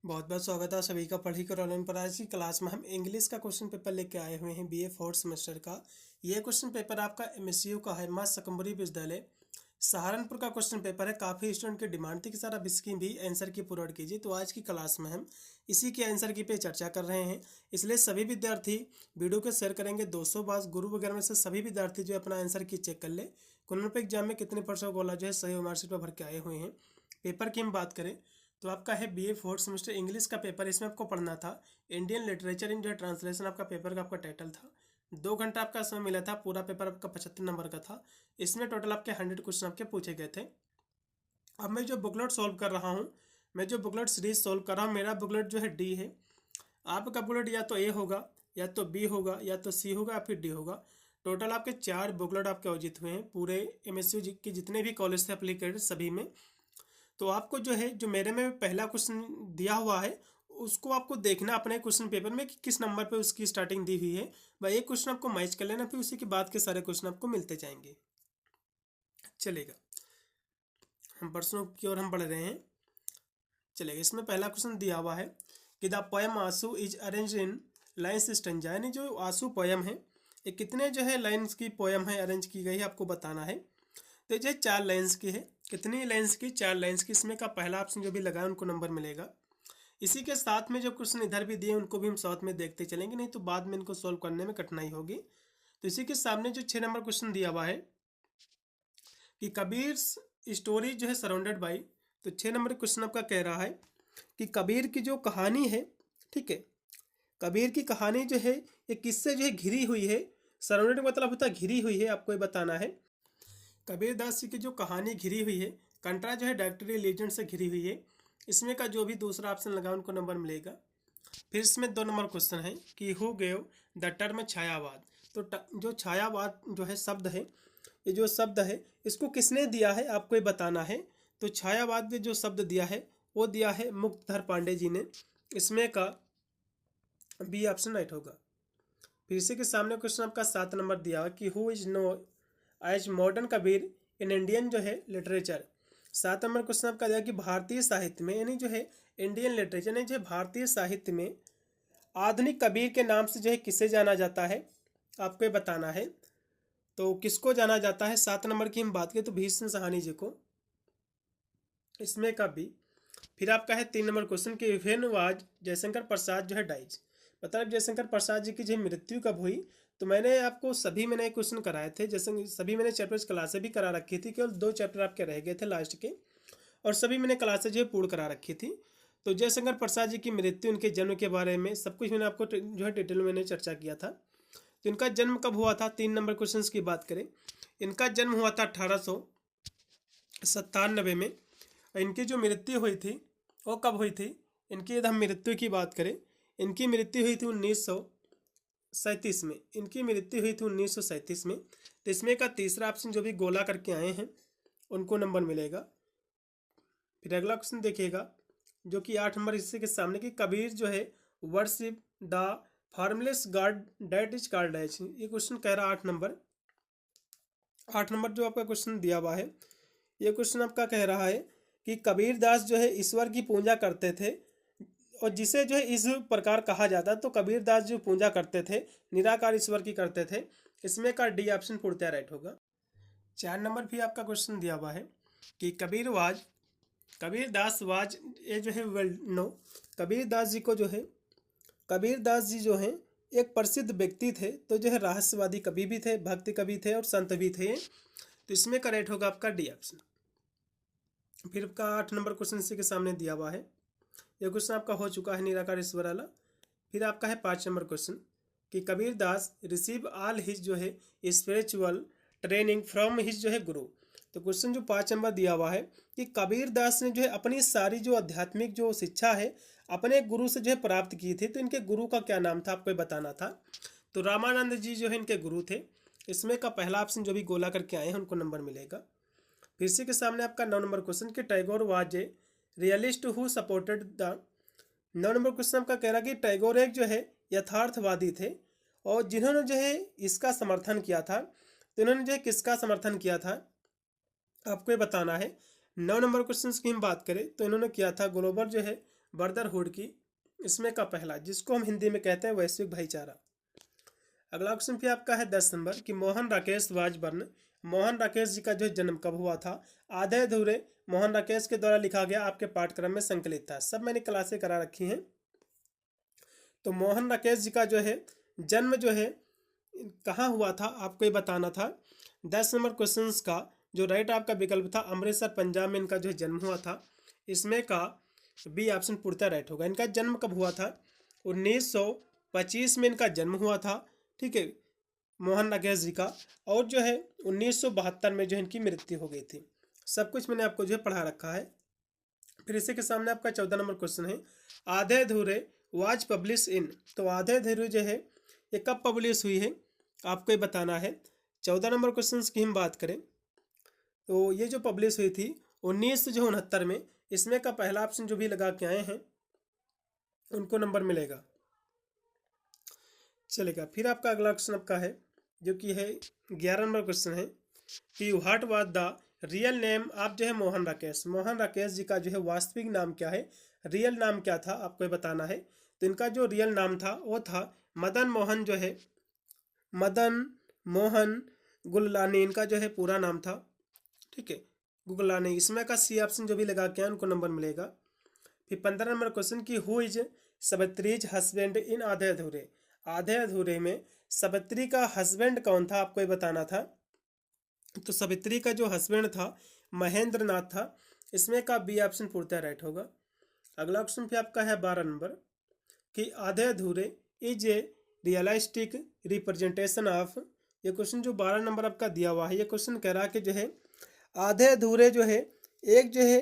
बहुत बहुत स्वागत है सभी का पढ़ी कर ऑनलाइन पर। आज की क्लास में हम इंग्लिश का क्वेश्चन पेपर लेके आए हुए हैं बीए फोर्थ सेमेस्टर का। ये क्वेश्चन पेपर आपका एमएसयू का है, मां शकंभरी विश्वविद्यालय सहारनपुर का क्वेश्चन पेपर है। काफ़ी स्टूडेंट की डिमांड थी कि सर आप इसकी भी आंसर की पूरा कीजिए, तो आज की क्लास में हम इसी के आंसर की पे चर्चा कर रहे हैं। इसलिए सभी विद्यार्थी वीडियो को शेयर करेंगे 200 बार। गुरु वगैरह में से सभी विद्यार्थी जो है अपना आंसर की चेक कर ले। कॉमन पे एग्जाम में कितने % गोला जो है सही मार्कशीट पर भर के आए हुए हैं। पेपर की हम बात करें तो आपका है बीए फोर्थ सेमेस्टर इंग्लिश का पेपर। इसमें आपको पढ़ना था इंडियन लिटरेचर इन जो ट्रांसलेशन। आपका पेपर का आपका टाइटल था। 2 घंटा आपका समय मिला था। पूरा पेपर आपका 75 नंबर का था। इसमें टोटल आपके 100 क्वेश्चन आपके पूछे गए थे। अब मैं जो बुकलेट सॉल्व कर रहा हूँ, मैं जो बुकलेट सीरीज सॉल्व कर रहा हूँ, मेरा बुकलेट जो है डी है। आपका बुकलेट या तो ए होगा, या तो बी होगा, या तो सी होगा, या फिर डी होगा। टोटल आपके 4 बुकलेट आपके आयोजित हुए हैं पूरे एमएसयू के जितने भी कॉलेज थे एप्लीकेटेड सभी में। तो आपको जो है जो मेरे में पहला क्वेश्चन दिया हुआ है उसको आपको देखना अपने क्वेश्चन पेपर में कि किस नंबर पे उसकी स्टार्टिंग दी हुई है। भाई एक क्वेश्चन आपको मैच कर लेना, फिर उसी के बाद के सारे क्वेश्चन आपको मिलते जाएंगे। चलेगा, हम प्रश्नों की ओर हम बढ़ रहे हैं। चलेगा, इसमें पहला क्वेश्चन दिया हुआ है कि द पोएम आंसू is arrange in lines stanza, यानी जो आंसू पोएम है ये कितने जो है लाइन्स की पोएम है अरेंज की गई है आपको बताना है। तो ये 4 लाइन्स की है। कितनी लाइन्स की? 4 लाइन्स की। इसमें का पहला ऑप्शन जो भी लगाए उनको नंबर मिलेगा। इसी के साथ में जो क्वेश्चन इधर भी दिए उनको भी हम साथ में देखते चलेंगे, नहीं तो बाद में इनको सॉल्व करने में कठिनाई होगी। तो इसी के सामने जो 6 नंबर क्वेश्चन दिया हुआ है कि कबीर स्टोरी जो है सराउंडेड बाई। तो 6 नंबर क्वेश्चन आपका कह रहा है कि कबीर की जो कहानी है, ठीक है, कबीर की कहानी जो है ये किससे जो है घिरी हुई है। सराउंडेड मतलब होता है घिरी हुई है, आपको ये बताना है। कबीर दास जी की जो कहानी घिरी हुई है, कंट्रा जो है डायरेक्टरी लीजेंड से घिरी हुई है। इसमें का जो भी दूसरा ऑप्शन लगा उनको नंबर मिलेगा। फिर इसमें 2 नंबर क्वेश्चन है कि हु गेव द टर्म छायावाद। तो जो छायावाद जो है शब्द है, ये जो शब्द है इसको किसने दिया है आपको ये बताना है। तो छायावाद में जो शब्द दिया है वो दिया है मुक्तधर पांडे जी ने। इसमें का बी ऑप्शन राइट होगा। फिर इसी के सामने क्वेश्चन आपका 7 नंबर दिया कि who is known as modern Kabir in Indian जो है लिटरेचर। 7 नंबर क्वेश्चन आपका दिया कि भारतीय साहित्य में, यानी जो है इंडियन लिटरेचर यानी जो है भारतीय साहित्य में आधुनिक कबीर के नाम से जो है किसे जाना जाता है आपको ये बताना है। तो किसको जाना जाता है? 7 नंबर की हम बात करें तो भीष्म साहनी जी को। इसमें का भी। फिर आपका है 3 नंबर क्वेश्चन कि वेन वाज जयशंकर प्रसाद जो है डाइज। मतलब जयशंकर प्रसाद जी की जो मृत्यु कब हुई। तो मैंने आपको सभी मैंने क्वेश्चन कराए थे, जैसे सभी मैंने चैप्टर्स क्लासें भी करा रखी थी, केवल 2 चैप्टर आपके रह गए थे लास्ट के, और सभी मैंने क्लासें जो है पूर्ण करा रखी थी। तो जयशंकर प्रसाद जी की मृत्यु, उनके जन्म के बारे में सब कुछ मैंने आपको जो है डिटेल में मैंने चर्चा किया था। तो इनका जन्म कब हुआ था? 3 नंबर क्वेश्चन की बात करें, इनका जन्म हुआ था 1897 में। इनकी जो मृत्यु हुई थी वो कब हुई थी? इनकी यदि हम मृत्यु की बात करें, इनकी मृत्यु हुई थी 1937 में। इनकी मृत्यु हुई थी 1937 में। तो इसमें का तीसरा ऑप्शन जो भी गोला करके आए हैं उनको नंबर मिलेगा। फिर अगला क्वेश्चन देखिएगा जो कि 8 नंबर हिस्से के सामने कि कबीर जो है worship the formless god that is called as. ये क्वेश्चन कह रहा है 8 नंबर जो आपका क्वेश्चन दिया हुआ है, ये क्वेश्चन आपका कह रहा है कि कबीर दास जो है ईश्वर की पूजा करते थे, और जिसे जो है इस प्रकार कहा जाता है। तो कबीर दास जो पूजा करते थे निराकार ईश्वर की करते थे। इसमें का डी ऑप्शन पूर्णतः राइट होगा। 4 नंबर भी आपका क्वेश्चन दिया हुआ है कि कबीर दास वाज, ये जो है वेल नो। कबीर दास जी को जो है, कबीर दास जी जो हैं एक प्रसिद्ध व्यक्ति थे। तो जो है रहस्यवादी कवि भी थे, भक्ति कवि थे और संत भी थे। तो इसमें करेक्ट होगा आपका डी ऑप्शन। फिर आपका 8 नंबर क्वेश्चन इसी के सामने दिया हुआ है। ये क्वेश्चन आपका हो चुका है निराकार ईश्वर वाला। फिर आपका है 5 नंबर क्वेश्चन कि Kabir Das receive all his जो है स्पिरिचुअल ट्रेनिंग फ्रॉम हिज जो है गुरु। तो क्वेश्चन जो 5 नंबर दिया हुआ है कि कबीर दास ने जो है अपनी सारी जो आध्यात्मिक जो शिक्षा है अपने गुरु से जो है प्राप्त की थी। तो इनके गुरु का क्या नाम था आपको बताना था। तो रामानंद जी जो है इनके गुरु थे। इसमें का पहला ऑप्शन जो भी गोला करके आए हैं उनको नंबर मिलेगा। फिर इसी के सामने आपका 9 नंबर क्वेश्चन कि Tagore was a realist who supported the. 9 number question आपका कह रहा कि टैगोर एक जो है यथार्थवादी थे और जिन्होंने जो है इसका समर्थन किया था। तो इन्होंने जो है किसका समर्थन किया था आपको ये बताना है। 9 नंबर क्वेश्चन की हम बात करें तो इन्होंने किया था ग्लोबल जो है ब्रदरहुड की, इसमें का पहला, जिसको हम हिंदी में कहते हैं वैश्विक भाईचारा। अगला क्वेश्चन फिर आपका है 10 नंबर कि मोहन राकेश वाज बर्न, मोहन राकेश जी का जो जन्म कब हुआ था? आधे अधूरे मोहन राकेश के द्वारा लिखा गया आपके पाठ्यक्रम में संकलित था। सब मैंने क्लासें करा रखी हैं। तो मोहन राकेश जी का जो है जन्म जो है कहाँ हुआ था आपको ये बताना था। 10 नंबर क्वेश्चन का जो राइट आपका विकल्प था अमृतसर पंजाब में इनका जो जन्म हुआ था। इसमें का बी ऑप्शन पूर्णतः राइट होगा। इनका जन्म कब हुआ था? 1925 में इनका जन्म हुआ था, ठीक है, मोहन राकेश जी का। और जो है 1972 में जो इनकी मृत्यु हो गई थी। सब कुछ मैंने आपको जो है पढ़ा रखा है। फिर इसी के सामने आपका 14 नंबर क्वेश्चन है आधे अधूरे वाज पब्लिश इन। तो आधे अधूरे जो है ये कब पब्लिश हुई है आपको ये बताना है। 14 नंबर क्वेश्चन की हम बात करें तो ये जो पब्लिश हुई थी 1969 में। इसमें का पहला ऑप्शन जो भी लगा के आए हैं उनको नंबर मिलेगा, चलेगा। फिर आपका अगला क्वेश्चन आपका है जो कि है 11 नंबर क्वेश्चन है कि what was the real name आप जो है मोहन राकेश, मोहन राकेश जी का जो है वास्तविक नाम क्या है, रियल नाम क्या था आपको ये बताना है। तो इनका जो रियल नाम था वो था मदन मोहन, जो है मदन मोहन गुललानी इनका जो है पूरा नाम था, ठीक है, गुगलानी। इसमें का सी ऑप्शन जो भी लगा के उनको नंबर मिलेगा। फिर 15 नंबर क्वेश्चन की हु इज सावित्रीज हस्बैंड इन आधे अधूरे, आधे अधूरे में सावित्री का हस्बैंड कौन था आपको ये बताना था। तो सावित्री का जो हस्बैंड था महेंद्र नाथ था। इसमें का बी ऑप्शन पूर्णतः राइट होगा। अगला क्वेश्चन फिर आपका है 12 नंबर कि आधे अधूरे is a realistic representation of. ये क्वेश्चन जो 12 नंबर आपका दिया हुआ है ये क्वेश्चन कह रहा है कि जो है आधे अधूरे जो है एक जो है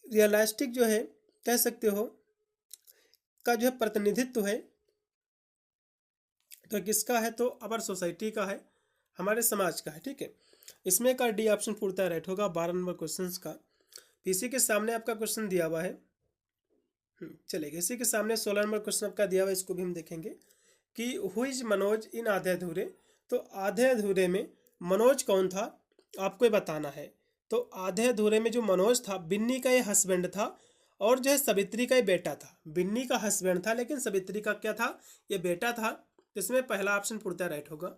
रियलिस्टिक जो है कह सकते हो का जो है प्रतिनिधित्व है। तो किसका है? तो अवर सोसाइटी का है, हमारे समाज का है, ठीक है। इसमें का डी ऑप्शन पूर्णतः राइट होगा 12 नंबर क्वेश्चन का। इसी के सामने आपका क्वेश्चन दिया हुआ है, चलेगा। इसी के सामने 16 नंबर क्वेश्चन आपका दिया हुआ है, इसको भी हम देखेंगे कि हु इज मनोज इन आधे अधूरे। तो आधे अधूरे में मनोज कौन था आपको ये बताना है। तो आधे अधूरे में जो मनोज था बिन्नी का ये हस्बैंड था और जो है सावित्री का ये बेटा था। बिन्नी का हस्बैंड था लेकिन सावित्री का क्या था? ये बेटा था। इसमें पहला ऑप्शन पूर्णतः राइट होगा।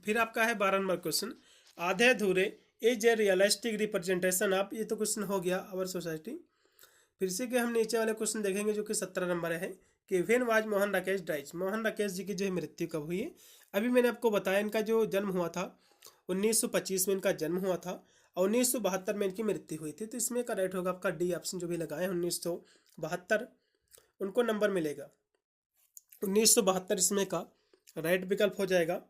फिर आपका है 12 नंबर क्वेश्चन आधे अधूरे is a realistic representation of. ये तो क्वेश्चन हो गया अवर सोसाइटी। फिर इसी के हम नीचे वाले क्वेश्चन देखेंगे जो कि 17 नंबर है कि when was Mohan Rakesh dies, Mohan Rakesh ji की जो है मृत्यु कब हुई है। अभी मैंने आपको बताया इनका जो जन्म हुआ था 1925 में इनका जन्म हुआ था और 1972 में इनकी मृत्यु हुई थी। तो इसमें का राइट होगा आपका डी ऑप्शन जो भी लगाए 1972, उनको नंबर मिलेगा 1972, इसमें का राइट विकल्प हो जाएगा।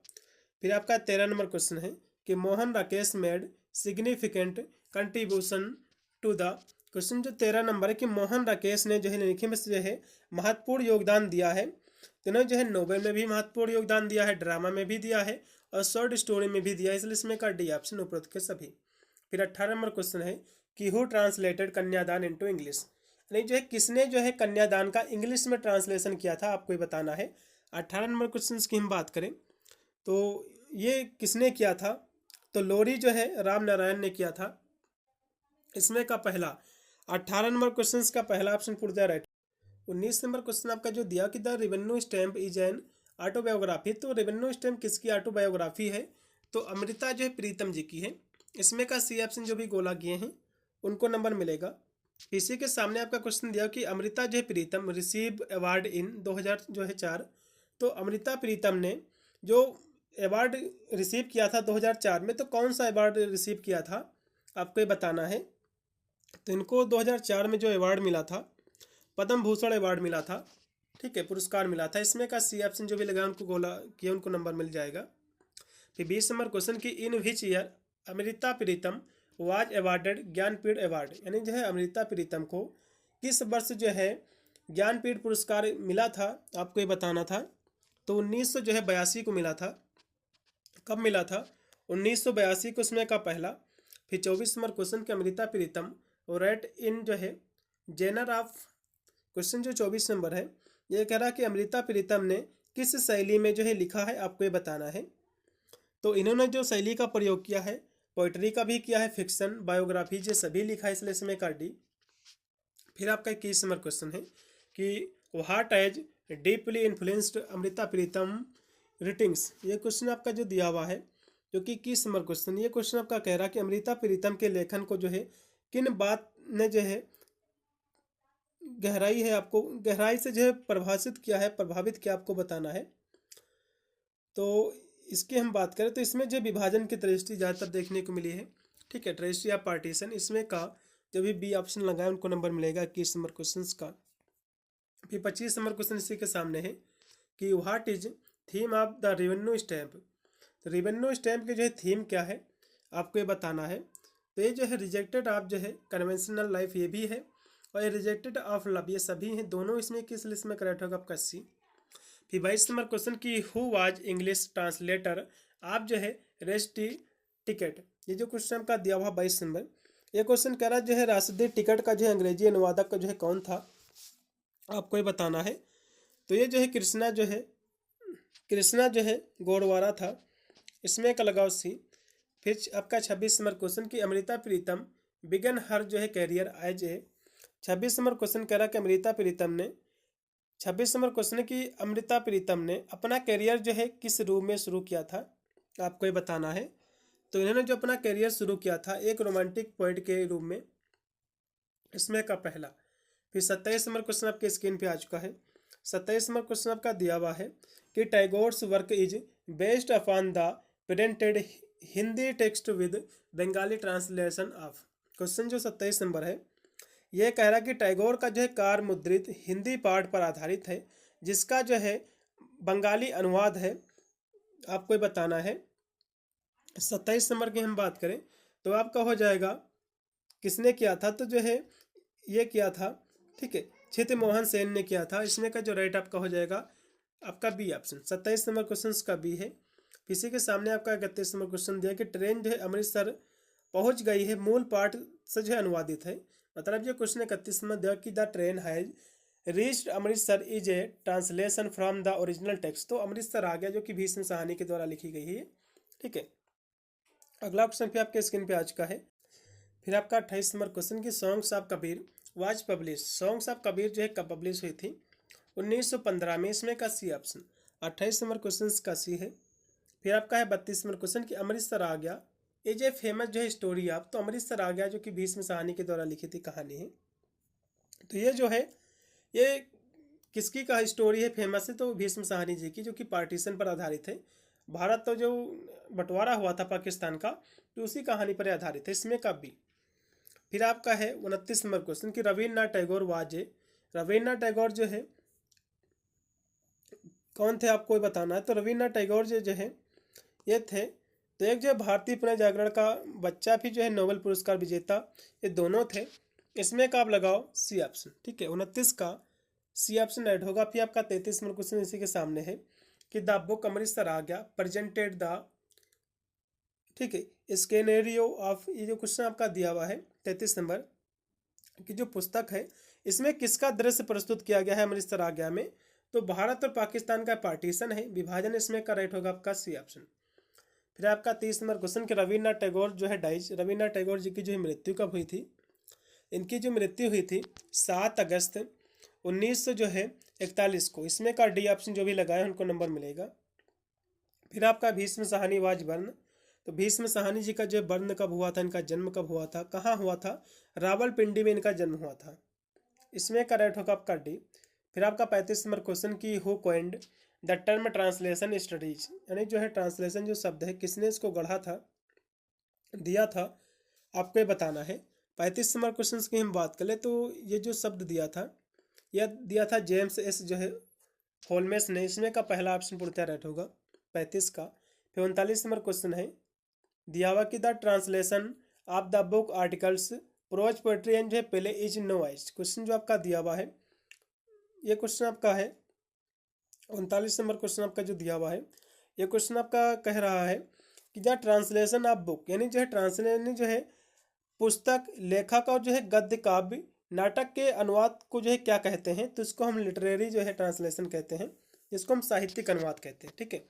फिर आपका 13 नंबर क्वेश्चन है कि Mohan Rakesh made significant contribution to the. Question जो 13 नंबर है कि मोहन राकेश ने जो है लिखने में से जो है महत्वपूर्ण योगदान दिया है। तो इन्होंने जो है नोवेल में भी महत्वपूर्ण योगदान दिया है, ड्रामा में भी दिया है और शॉर्ट स्टोरी में भी दिया है, इसलिए इसमें का डी ऑप्शन उपरोक्त के सभी। फिर 18 नंबर क्वेश्चन है कि हु ट्रांसलेटेड कन्यादान इनटू इंग्लिश, यानी जो है किसने जो है कन्यादान का इंग्लिश में ट्रांसलेशन किया था आपको ये बताना है। 18 नंबर क्वेश्चन की हम बात करें तो ये किसने किया था? तो लोरी जो है राम नारायण ने किया था। इसमें का पहला 18 नंबर क्वेश्चन का पहला ऑप्शन पूर्णतः राइट। 19 नंबर क्वेश्चन आपका जो दिया कि the revenue stamp is an autobiography. तो रेवेन्यू स्टैम्प किसकी ऑटोबायोग्राफी है? तो अमृता जो है प्रीतम जी की है। इसमें का सी ऑप्शन जो भी गोला किए हैं उनको नंबर मिलेगा। इसी के सामने आपका क्वेश्चन दिया कि अमृता जो है प्रीतम रिसीव अवार्ड इन 2004। तो अमृता प्रीतम ने जो अवार्ड रिसीव किया था 2004 में, तो कौन सा अवार्ड रिसीव किया था आपको ये बताना है। तो इनको 2004 में जो अवार्ड मिला था पद्म भूषण अवार्ड मिला था, ठीक है, पुरस्कार मिला था। इसमें का सी ऑप्शन जो भी लगा उनको गोला किया उनको नंबर मिल जाएगा। फिर 20 नंबर क्वेश्चन की in which year Amrita Pritam was awarded Jnanpith award, यानी जो है अमृता प्रीतम को किस वर्ष जो है ज्ञानपीठ पुरस्कार मिला था आपको ये बताना था। तो 1982 को मिला था। कब मिला था? 1982 को। इसमें का पहला। फिर 24 नंबर क्वेश्चन के अमृता प्रीतम राइट इन जो है जेनर ऑफ। क्वेश्चन जो 24 नंबर है ये कह रहा कि अमृता प्रीतम ने किस शैली में जो है लिखा है आपको ये बताना है। तो इन्होंने जो शैली का प्रयोग किया है पोइट्री का भी किया है, फिक्शन, बायोग्राफी, ये सभी लिखा है, इसलिए इसमें का डी। फिर आपका 21 नंबर क्वेश्चन है कि what has deeply influenced Amrita Pritam writings. ये क्वेश्चन आपका जो दिया हुआ है जो कि 21 नंबर क्वेश्चन, ये क्वेश्चन आपका कह रहा है कि अमृता प्रीतम के लेखन को जो है किन बात ने जो है गहराई से जो है प्रभावित किया आपको बताना है। तो इसकी हम बात करें तो इसमें जो विभाजन की दृष्टि ज़्यादातर देखने को मिली है। ठीक है, दृष्टि या पार्टीशन, इसमें का जो भी बी ऑप्शन लगाए उनको नंबर मिलेगा 21 नंबर क्वेश्चन का। फिर 25 नंबर क्वेश्चन इसी के सामने है कि what is theme of the revenue stamp. तो रेवेन्यू स्टैम्प की जो है थीम क्या है आपको ये बताना है। तो ये जो है रिजेक्टेड ऑफ जो है कन्वेंशनल लाइफ ये भी है, और ये रिजेक्टेड ऑफ लव ये सभी हैं, दोनों इसमें किस लिस्ट में करेक्ट होगा आपका सी। फिर 22 नंबर क्वेश्चन की हु वाज इंग्लिश ट्रांसलेटर आप जो है रेस्ट टिकट। ये जो क्वेश्चन आपका दिया हुआ 22 नंबर, ये क्वेश्चन कह रहा है जो है राष्ट्रीय टिकट का जो है अंग्रेजी अनुवादक का जो है कौन था आपको ये बताना है। तो ये जो है कृष्णा जो है गोडवारा था, इसमें का लगाओ सी। फिर आपका 26 नंबर क्वेश्चन की अमृता प्रीतम बिगन हर जो है career as a. 26 number question कह रहा कि अमृता प्रीतम ने 26 नंबर क्वेश्चन की अमृता प्रीतम ने अपना कैरियर जो है किस रूप में शुरू किया था आपको ये बताना है। तो इन्होंने जो अपना कैरियर शुरू किया था एक रोमांटिक पोएट के रूप में, इसमें का पहला। फिर 27 नंबर क्वेश्चन आपके स्क्रीन पे आ चुका है। 27 नंबर क्वेश्चन आपका दिया हुआ है कि Tagore's work is based upon the printed Hindi text with Bengali translation of. Question जो 27 नंबर है ये कह रहा है कि टैगोर का जो है कार मुद्रित हिंदी पाठ पर आधारित है जिसका जो है बंगाली अनुवाद है आपको ये बताना है। 27 नंबर की हम बात करें तो आपका हो जाएगा किसने किया था, तो जो है ये किया था, ठीक है, चित्त मोहन सेन ने किया था। इसमें का जो राइट आपका हो जाएगा आपका बी ऑप्शन। 27 नंबर क्वेश्चन का बी है। इसी के सामने आपका 31 नंबर क्वेश्चन दिया कि ट्रेन जो है अमृतसर पहुंच गई है मूल पाठ से जो है अनुवादित है। मतलब ये क्वेश्चन 31 में दिया कि the train has reached Amritsar is a translation from the original text. तो अमृतसर आ गया जो कि भीष्म साहनी के द्वारा लिखी गई है। ठीक है, अगला ऑप्शन पे आपके स्क्रीन पे आ चुका है। फिर आपका 28 नंबर क्वेश्चन की songs of Kabir was publish. Songs of Kabir जो है कब पब्लिश हुई थी 1915 में, इसमें का सी ऑप्शन। 28 नंबर क्वेश्चन का सी है। फिर आपका है 32 नंबर क्वेश्चन कि अमृतसर आ गया इज ए फेमस जो है स्टोरी आप। तो अमृतसर आ गया जो कि भीष्म साहनी के द्वारा लिखी थी कहानी है। तो ये जो है ये किसकी का स्टोरी है फेमस है, तो भीष्म साहनी जी की, जो कि पार्टीशन पर आधारित है। भारत तो जो बंटवारा हुआ था पाकिस्तान का तो उसी कहानी पर आधारित है, इसमें का बी। फिर आपका है 29 नंबर क्वेश्चन कि रविन्द्रनाथ टैगोर वाजे। रविन्द्रनाथ टैगोर जो है कौन थे आपको ये बताना है। तो रविन्द्रनाथ टैगोर जो है ये थे, तो एक जो भारतीय पुनर्जागरण का बच्चा भी जो है नोबेल पुरस्कार विजेता, ये दोनों थे। इसमें का आप लगाओ सी ऑप्शन। ठीक है, 29 का सी ऑप्शन ऐड होगा। फिर आपका 33 नंबर क्वेश्चन इसी के सामने है कि द बुक अमृतसर आ गया प्रेजेंटेड द, ठीक है, स्केनेरियो ऑफ। ये जो क्वेश्चन आपका दिया हुआ है 33 नंबर की जो पुस्तक है इसमें किसका दृश्य प्रस्तुत किया गया है अमृतसर आ गया में। तो भारत और पाकिस्तान का पार्टीशन है, विभाजन, इसमें का राइट होगा आपका सी ऑप्शन। फिर आपका 30 नंबर क्वेश्चन कि रविन्द्रनाथ टैगोर जो है डाइज। रविन्द्रनाथ टैगोर जी की जो मृत्यु कब हुई थी, इनकी जो मृत्यु हुई थी 7 अगस्त 1900 जो है 41 को। इसमें का डी ऑप्शन जो भी लगाए उनको नंबर मिलेगा। फिर आपका भीष्म साहनी वाज बर्न। तो भीष्म साहनी जी का जो बर्न कब हुआ था, इनका जन्म कब हुआ था, कहाँ हुआ था, रावलपिंडी में इनका जन्म हुआ था। इसमें का राइट होगा आपका डी। फिर आपका 35 नंबर क्वेश्चन की who coined the term translation studies, यानी जो है ट्रांसलेशन जो शब्द है किसने इसको गढ़ा था, दिया था, आपको ये बताना है। 35 नंबर क्वेश्चन की हम बात करें तो ये जो शब्द दिया था यह दिया था जेम्स एस जो है होल्मेस ने। इसमें का पहला ऑप्शन पूर्णतः राइट होगा 35 का। फिर 39 नंबर क्वेश्चन है दिया हुआ कि the translation of the book articles pros poetry and जो है पहले इज नोवाइज। क्वेश्चन जो आपका दिया हुआ है ये क्वेश्चन आपका है 39 नंबर क्वेश्चन आपका जो दिया हुआ है ये क्वेश्चन आपका कह रहा है कि द ट्रांसलेशन ऑफ बुक, यानी जो है ट्रांसलेशन जो है पुस्तक, लेखक और जो है गद्य काव्य नाटक के अनुवाद को जो है क्या कहते हैं, तो इसको हम लिटरेरी जो है ट्रांसलेशन कहते हैं, जिसको हम साहित्यिक अनुवाद कहते हैं। ठीक है,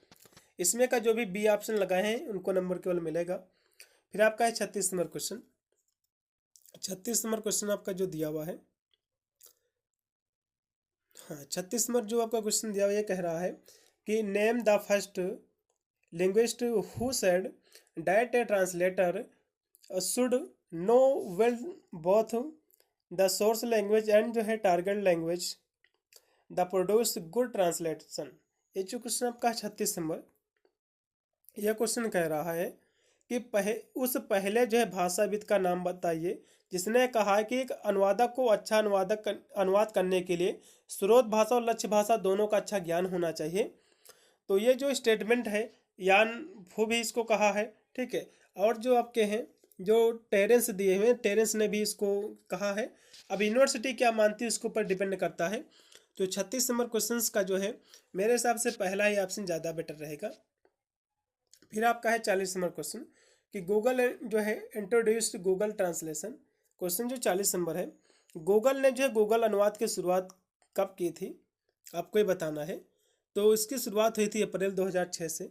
इसमें का जो भी बी ऑप्शन लगाए हैं उनको नंबर केवल मिलेगा। फिर आपका है 36 नंबर क्वेश्चन। 36 नंबर क्वेश्चन आपका जो दिया हुआ है हाँ, 36 नंबर जो आपका क्वेश्चन दिया हुआ ये कह रहा है कि name the first linguist who said that A translator should know well both the source language and जो है target language the produce good translation. ये जो क्वेश्चन आपका 36 नंबर, यह क्वेश्चन कह रहा है कि उस पहले जो है भाषाविद का नाम बताइए जिसने कहा है कि एक अनुवादक को अच्छा अनुवाद करने के लिए स्रोत भाषा और लक्ष्य भाषा दोनों का अच्छा ज्ञान होना चाहिए। तो ये जो स्टेटमेंट है यान फू भी इसको कहा है, ठीक है। और जो आपके हैं जो टेरेंस दिए हुए हैं, टेरेंस ने भी इसको कहा है। अब यूनिवर्सिटी क्या मानती है उसके ऊपर डिपेंड करता है। तो 36 नंबर क्वेश्चन का जो है मेरे हिसाब से पहला ही ऑप्शन ज़्यादा बेटर रहेगा। फिर आपका है 40 नंबर क्वेश्चन कि गूगल जो है इंट्रोड्यूस्ड गूगल ट्रांसलेशन। क्वेश्चन जो 40 नंबर है, गूगल ने जो है गूगल अनुवाद की शुरुआत कब की थी, आपको ये बताना है। तो इसकी शुरुआत हुई थी अप्रैल 2006 से,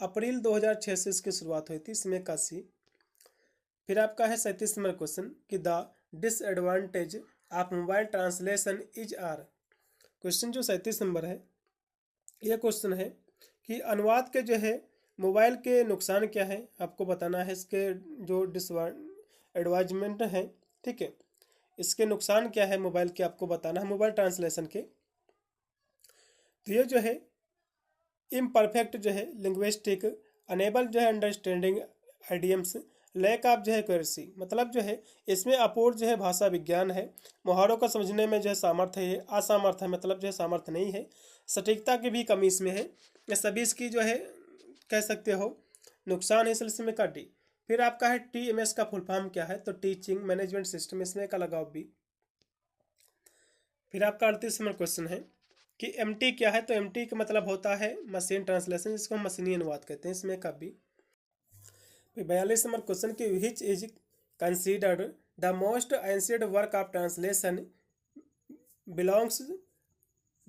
अप्रैल 2006 से इसकी शुरुआत हुई थी, इसमें का सी। फिर आपका है 37 नंबर क्वेश्चन कि the disadvantage of mobile translation is are. Question जो 37 नंबर है, यह क्वेश्चन है कि अनुवाद के जो है मोबाइल के नुकसान क्या है, आपको बताना है। इसके जो एडवाइजमेंट है, ठीक है, इसके नुकसान क्या है मोबाइल के, आपको बताना है मोबाइल ट्रांसलेशन के। तो ये जो है इम्परफेक्ट जो है लिंग्विस्टिक, अनेबल जो है अंडरस्टैंडिंग आइडियम्स, लैक ऑफ जो है क्यूरेसी, मतलब जो है इसमें अपूर्ण जो है भाषा विज्ञान है, मुहावरों को समझने में जो है सामर्थ्य है, असमर्थ है, मतलब जो है सामर्थ्य नहीं है, सटीकता की भी कमी इसमें है। ये सभी इसकी जो है कह सकते हो नुकसान है, इसलिए का डी। फिर आपका है TMS का फुल फॉर्म क्या है, तो टीचिंग मैनेजमेंट सिस्टम, इसमें का लगाओ बी। फिर आपका 38 नंबर क्वेश्चन है कि MT क्या है, तो MT का मतलब होता है मशीन ट्रांसलेशन, जिसको हम मशीनी अनुवाद कहते हैं, इसमें का बी। फिर 42 नंबर क्वेश्चन की which is considered the most ancient work of translation belongs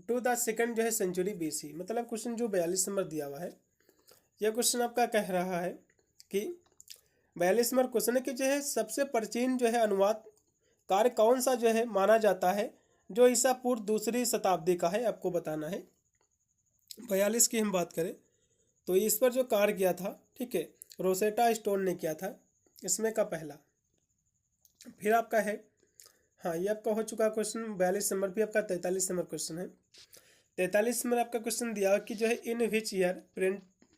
to the second जो है सेंचुरी BC। मतलब क्वेश्चन जो 42 नंबर दिया हुआ है, यह क्वेश्चन आपका कह रहा है कि 42 नंबर क्वेश्चन है कि जो है सबसे प्राचीन जो है अनुवाद कार्य कौन सा जो है माना जाता है जो ईसा पूर्व दूसरी शताब्दी का है, आपको बताना है। 42 की हम बात करें तो इस पर जो कार्य किया था, ठीक है, रोसेटा स्टोन ने किया था, इसमें का पहला। फिर आपका है, हाँ ये आपका हो चुका क्वेश्चन 42 नंबर। भी आपका 43 नंबर क्वेश्चन है। 43 नंबर आपका क्वेश्चन दिया कि जो है इन विच ईयर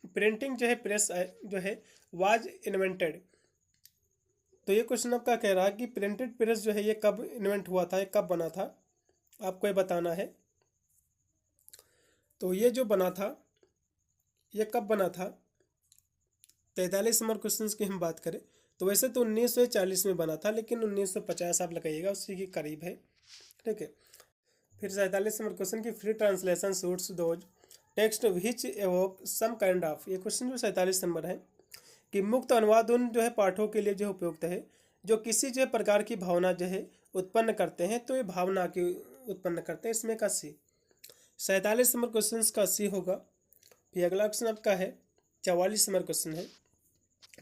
प्रिंटिंग जो है प्रेस जो है वाज इन्वेंटेड। तो ये क्वेश्चन आपका कह रहा है कि प्रिंटेड प्रेस जो है ये कब इन्वेंट हुआ था, ये कब बना था, आपको ये बताना है। तो ये जो बना था ये कब बना था, 43 नंबर क्वेश्चन की हम बात करें तो वैसे तो 1940 में बना था, लेकिन 1950 आप लगाइएगा, उसी के करीब है, ठीक है। फिर 47 नंबर क्वेश्चन की free translation suits those text which evoke some kind of. ये क्वेश्चन जो 47 नंबर है कि मुक्त अनुवाद उन जो है पाठों के लिए जो उपयुक्त है जो किसी जो प्रकार की भावना जो है उत्पन्न करते हैं, तो ये भावना की उत्पन्न करते हैं, इसमें का सी। 47 नंबर क्वेश्चन का सी होगा। फिर अगला क्वेश्चन आपका है 44 नंबर क्वेश्चन है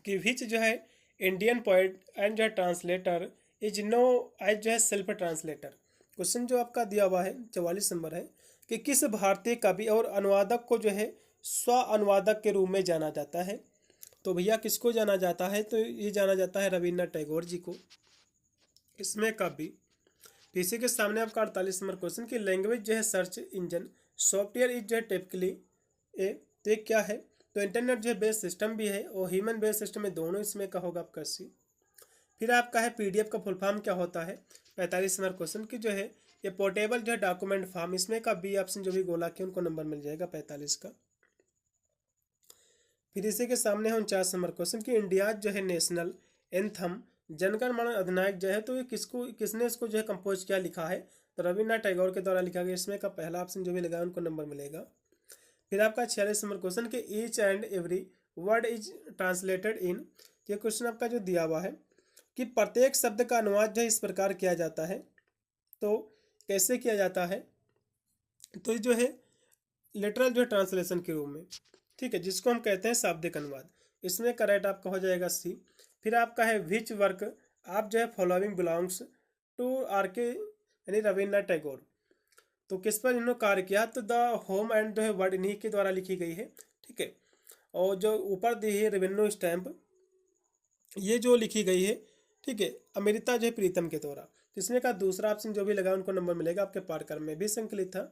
कि विच जो है इंडियन पोएट एंड जो है ट्रांसलेटर इज नो एज जो है सेल्फ ट्रांसलेटर। क्वेश्चन जो आपका दिया हुआ है 44 नंबर है कि किस भारतीय कवि और अनुवादक को जो है स्व अनुवादक के रूप में जाना जाता है। तो भैया किसको जाना जाता है, तो ये जाना जाता है रविन्द्रनाथ टैगोर जी को, इसमें कवि। इसी के सामने आपका 48 नंबर क्वेश्चन की लैंग्वेज जो है सर्च इंजन सॉफ्टवेयर इज जो है टिपिकली ए, तो एक क्या है, तो इंटरनेट जो है बेस्ड सिस्टम भी है और ह्यूमन बेस्ड सिस्टम में दोनों, इसमें का होगा आपका सी। फिर आपका है PDF का फुल फॉर्म क्या होता है, 45 नंबर क्वेश्चन की जो है ये पोर्टेबल जो है डॉक्यूमेंट फॉर्म, इसमें का बी ऑप्शन जो भी गोला के उनको नंबर मिल जाएगा 45 का। फिर इसी के सामने हम 49 नंबर क्वेश्चन की इंडिया जो है नेशनल एंथम जनगण मन अधिनायक जो है, तो ये किसने इसको जो है कंपोज किया, लिखा है, तो रविन्द्रनाथ टैगोर के द्वारा लिखा गया, इसमें का पहला ऑप्शन जो भी लगा उनको नंबर मिलेगा। फिर आपका 46 नंबर क्वेश्चन के each and every word is translated in. ये क्वेश्चन आपका जो दिया हुआ है कि प्रत्येक शब्द का अनुवाद जो है इस प्रकार किया जाता है, तो कैसे किया जाता है, तो ये जो है लिटरल जो है ट्रांसलेशन के रूप में, ठीक है, जिसको हम कहते हैं शाब्दिक अनुवाद, इसमें करेक्ट आपका हो जाएगा सी। फिर आपका है विच वर्क आप जो है फॉलोइंग बिलोंग्स टू RK यानी रविन्द्रनाथ टैगोर। तो किस पर इन्होंने कार्य किया, तो द होम एंड जो है वर्ड इन्हीं के द्वारा लिखी गई है, ठीक है। और जो ऊपर दी है रेवेन्यू स्टैंप, ये जो लिखी गई है, ठीक है, अमृता जो है प्रीतम के द्वारा। तो इसमें का दूसरा ऑप्शन जो भी लगा उनको नंबर मिलेगा, आपके पाठक्रम में भी संकलित था।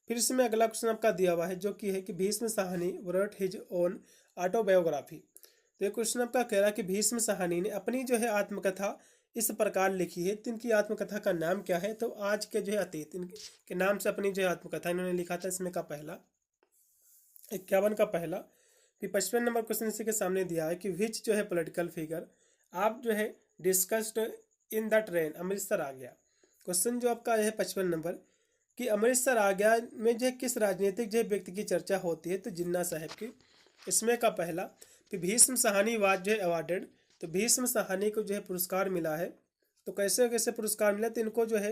फिर इसमें अगला क्वेश्चन आपका दिया हुआ है जो कि है कि Bhishma Sahni road his own autobiography. तो ये क्वेश्चन आपका कह रहा है कि भीष्म साहनी ने अपनी जो है आत्मकथा इस प्रकार लिखी है, तो इनकी आत्मकथा का नाम क्या है। तो आज के जो है अतीत इनके नाम से अपनी जो है आत्मकथा इन्होंने लिखा था। इसमें का पहला 51 का पहला। फिर 55 नंबर क्वेश्चन इसी के सामने दिया है कि विच जो है पॉलिटिकल फिगर आप जो है discussed in the train Amritsar आ गया। क्वेश्चन जो आपका है 55 नंबर कि अमृतसर आ गया में जो है किस राजनीतिक जो है व्यक्ति की चर्चा होती है, तो जिन्ना साहब की। इसमें का पहला। फिर भीष्म साहनी वाज जो है अवार्डेड, तो भीष्म साहनी को जो है पुरस्कार मिला है। तो कैसे कैसे पुरस्कार मिला, तो इनको जो है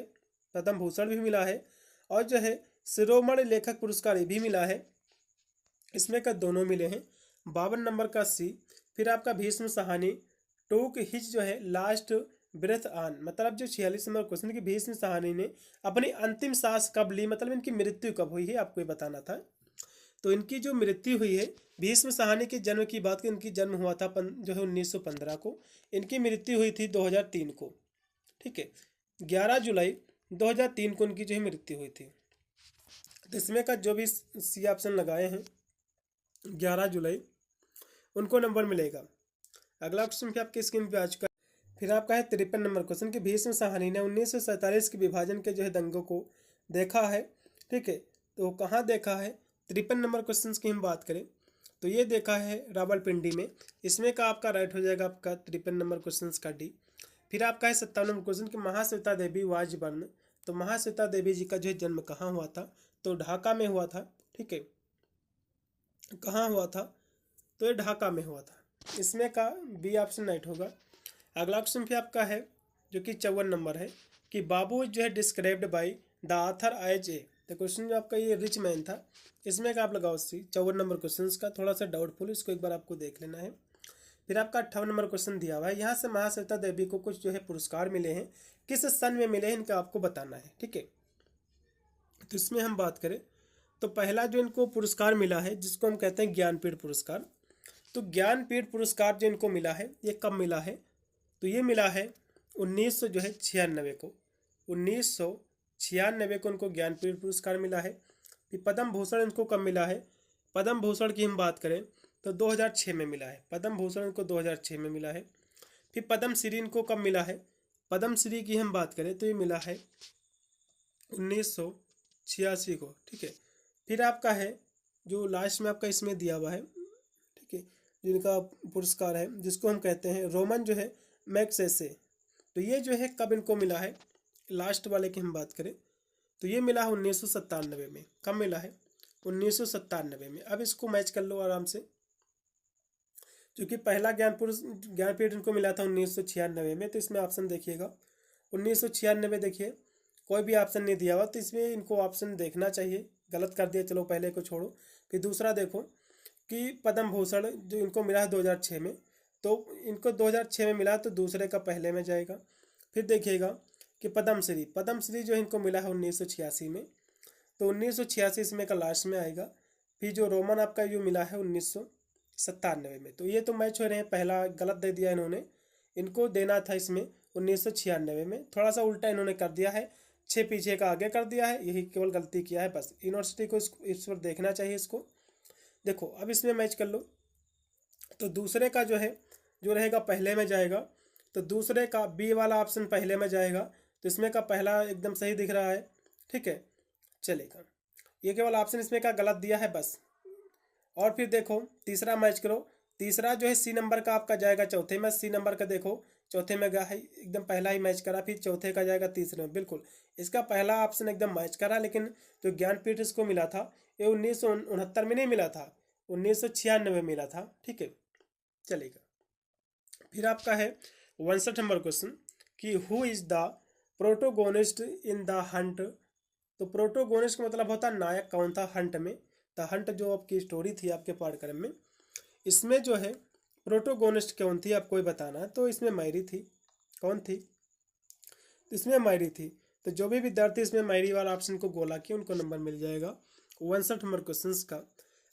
पद्म भूषण भी मिला है और जो है शिरोमणि लेखक पुरस्कार ये भी मिला है। इसमें का दोनों मिले हैं। 52 नंबर का सी। फिर आपका भीष्म साहनी टूक हिज जो है लास्ट ब्रेथ ऑन, मतलब जो 46 नंबर क्वेश्चन की भीष्म साहनी ने अपनी अंतिम सांस कब ली, मतलब इनकी मृत्यु कब हुई है आपको ये बताना था। तो इनकी जो मृत्यु हुई है भीष्म साहनी के जन्म की बात करें, इनकी जन्म हुआ था जो है 1915 को। इनकी मृत्यु हुई थी 2003 को, ठीक है, 11 जुलाई 2003 को इनकी जो है मृत्यु हुई थी। तो इसमें का जो भी सी ऑप्शन लगाए हैं 11 जुलाई उनको नंबर मिलेगा। अगला क्वेश्चन फिर आपके स्क्रीन पे आ चुका है। फिर आपका है 53 नंबर क्वेश्चन कि भीष्म साहनी ने 1947 के विभाजन के जो है दंगों को देखा है, ठीक है, तो कहाँ देखा है। 53 नंबर क्वेश्चन की हम बात करें तो ये देखा है रावलपिंडी में। इसमें का आपका राइट हो जाएगा आपका 53 नंबर क्वेश्चन का डी। फिर आपका है 57 नंबर क्वेश्चन कि महाश्वेता देवी वाज बर्न, तो महाश्वेता देवी जी का जो है जन्म कहाँ हुआ था, तो ढाका में हुआ था, ठीक है, कहाँ हुआ था, तो ये ढाका में हुआ था। इसमें का बी ऑप्शन राइट होगा। अगला क्वेश्चन फिर आपका है जो कि 54 नंबर है कि बाबू जो है described by the author as a. तो क्वेश्चन जो आपका ये रिच मैन था, इसमें का आप लगाओ सी। 54 नंबर क्वेश्चन का थोड़ा सा डाउटफुल, इसको एक बार आपको देख लेना है। फिर आपका 58 नंबर क्वेश्चन दिया हुआ है, यहाँ से महाश्वेता देवी को कुछ जो है पुरस्कार मिले हैं, किस सन में मिले हैं इनका आपको बताना है, ठीक है। तो इसमें हम बात करें तो पहला जो इनको पुरस्कार मिला है जिसको हम कहते हैं ज्ञानपीठ पुरस्कार, तो ज्ञानपीठ पुरस्कार जो इनको मिला है ये कब मिला है, तो ये मिला है 1996 को। 1996 को इनको ज्ञानपीठ पुरस्कार मिला है। फिर पद्म भूषण इनको कब मिला है, पद्म भूषण की हम बात करें तो 2006 में मिला है। पद्म भूषण इनको 2006 में मिला है। फिर पद्म श्री इनको कब मिला है, पद्म श्री की हम बात करें तो ये मिला है 1986 को, ठीक है। फिर आपका है जो लास्ट में आपका इसमें दिया हुआ है, ठीक है, जिनका पुरस्कार है जिसको हम कहते हैं रोमन जो है मैग्सेसे, तो ये जो है कब इनको मिला है, लास्ट वाले की हम बात करें तो ये मिला है 1997 में। कब मिला है, 1997 में। अब इसको मैच कर लो आराम से, क्योंकि पहला ज्ञानपीठ इनको मिला था 1996 में। तो इसमें ऑप्शन देखिएगा 1996 देखिए, कोई भी ऑप्शन नहीं दिया हुआ, तो इसमें इनको ऑप्शन देखना चाहिए। गलत कर दिया, चलो पहले को छोड़ो। फिर दूसरा देखो कि पद्म भूषण जो इनको मिला है 2006 में, तो इनको 2006 में मिला तो दूसरे का पहले में जाएगा। फिर देखिएगा कि पद्म श्री जो इनको मिला है 1986 में, तो 1986 इसमें का लास्ट में आएगा। फिर जो रोमन आपका जो मिला है 1997 में, तो ये तो मैच हो रहे हैं। पहला गलत दे दिया इन्होंने, इनको देना था इसमें 1996 में, थोड़ा सा उल्टा इन्होंने कर दिया है, 6 पीछे का आगे कर दिया है, यही केवल गलती किया है बस। यूनिवर्सिटी को इस पर देखना चाहिए इसको। देखो अब इसमें मैच कर लो, तो दूसरे का जो है जो रहेगा पहले में जाएगा, तो दूसरे का बी वाला ऑप्शन पहले में जाएगा। तो इसमें का पहला एकदम सही दिख रहा है, ठीक है, चलेगा। ये केवल ऑप्शन इसमें का गलत दिया है बस। और फिर देखो तीसरा मैच करो, तीसरा जो है सी नंबर का आपका जाएगा चौथे में। सी नंबर का देखो चौथे में गया है, एकदम पहला ही मैच करा, फिर चौथे का जाएगा तीसरे में। बिल्कुल इसका पहला ऑप्शन एकदम मैच करा, लेकिन जो ज्ञानपीठ इसको मिला था ये 1969 में नहीं मिला था, 1996 में मिला था, ठीक है, चलेगा। फिर आपका है 62 नंबर क्वेश्चन कि who is the protagonist in the Hunt. तो प्रोटोगोनिस्ट का मतलब होता है नायक कौन था हंट में। द हंट जो आपकी स्टोरी थी आपके पाठ्यक्रम में, इसमें जो है प्रोटोगोनिस्ट कौन थी आपको ही बताना है। तो इसमें मैरी थी, कौन थी, इसमें मैरी थी। तो जो भी विद्यार्थी इसमें मैरी वाला ऑप्शन को गोला किए उनको नंबर मिल जाएगा 59 नंबर क्वेश्चन का।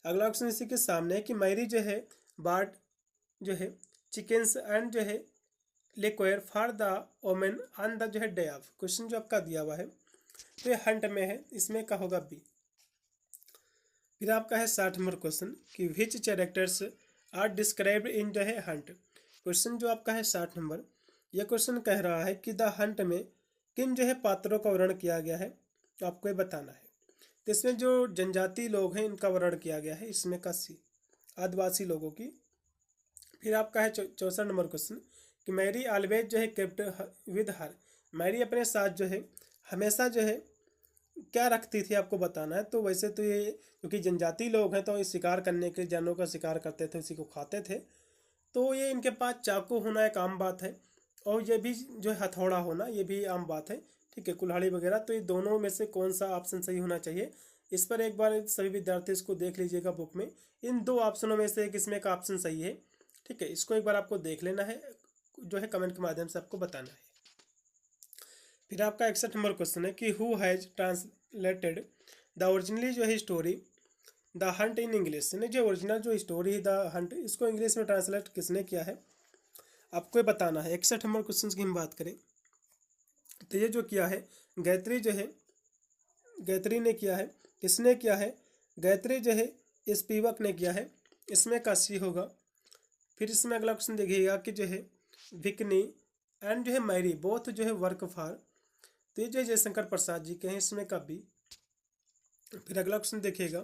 अगला क्वेश्चन इसी के सामने है कि मैरी जो है बाट जो है चिकन्स एंड जो है liquor for the omen on the जो है डे ऑफ। क्वेश्चन जो आपका दिया हुआ है तो ये हंट में है, इसमें का होगा बी। फिर आपका है 60 नंबर क्वेश्चन कि which characters are described in जो है हंट। क्वेश्चन जो आपका है 60 नंबर, यह क्वेश्चन कह रहा है कि द हंट में किन जो है पात्रों का वर्णन किया गया है, तो आपको ये बताना है। तो इसमें जो जनजाति लोग हैं इनका वर्णन किया गया है, इसमें का सी आदिवासी लोगों की। फिर आपका है 64 नंबर क्वेश्चन कि मैरी ऑलवेज जो है केप्ट विद हर। मैरी अपने साथ जो है हमेशा जो है क्या रखती थी, आपको बताना है। तो वैसे तो ये क्योंकि जनजाति लोग हैं तो ये शिकार करने के लिए जानवरों का शिकार करते थे, उसी को खाते थे। तो ये इनके पास चाकू होना एक आम बात है, और ये भी जो है हथौड़ा होना ये भी आम बात है, ठीक है, कुल्हाड़ी वगैरह। तो ये दोनों में से कौन सा ऑप्शन सही होना चाहिए, इस पर एक बार सभी विद्यार्थी इसको देख लीजिएगा बुक में। इन दो ऑप्शनों में से इसमें का ऑप्शन सही है, ठीक है। इसको एक बार आपको देख लेना है, जो है कमेंट के माध्यम से आपको बताना है। फिर आपका 61 नंबर क्वेश्चन है कि who has translated the originally जो है story the Hunt in English. यानी जो ओरिजिनल जो स्टोरी है द हंट, इसको इंग्लिश में ट्रांसलेट किसने किया है, आपको ये बताना है। 61 नंबर क्वेश्चन की हम बात करें तो ये जो किया है गायत्री जो है, गायत्री ने किया है। किसने किया है, गायत्री जो है स्पीवक ने किया है, इसमें का सी होगा। फिर इसमें अगला क्वेश्चन देखिएगा कि जो है विकनी एंड जो है मैरी बोथ जो है वर्क फॉर, तो ये जो है जयशंकर प्रसाद जी के हैं, इसमें का बी। फिर अगला क्वेश्चन देखिएगा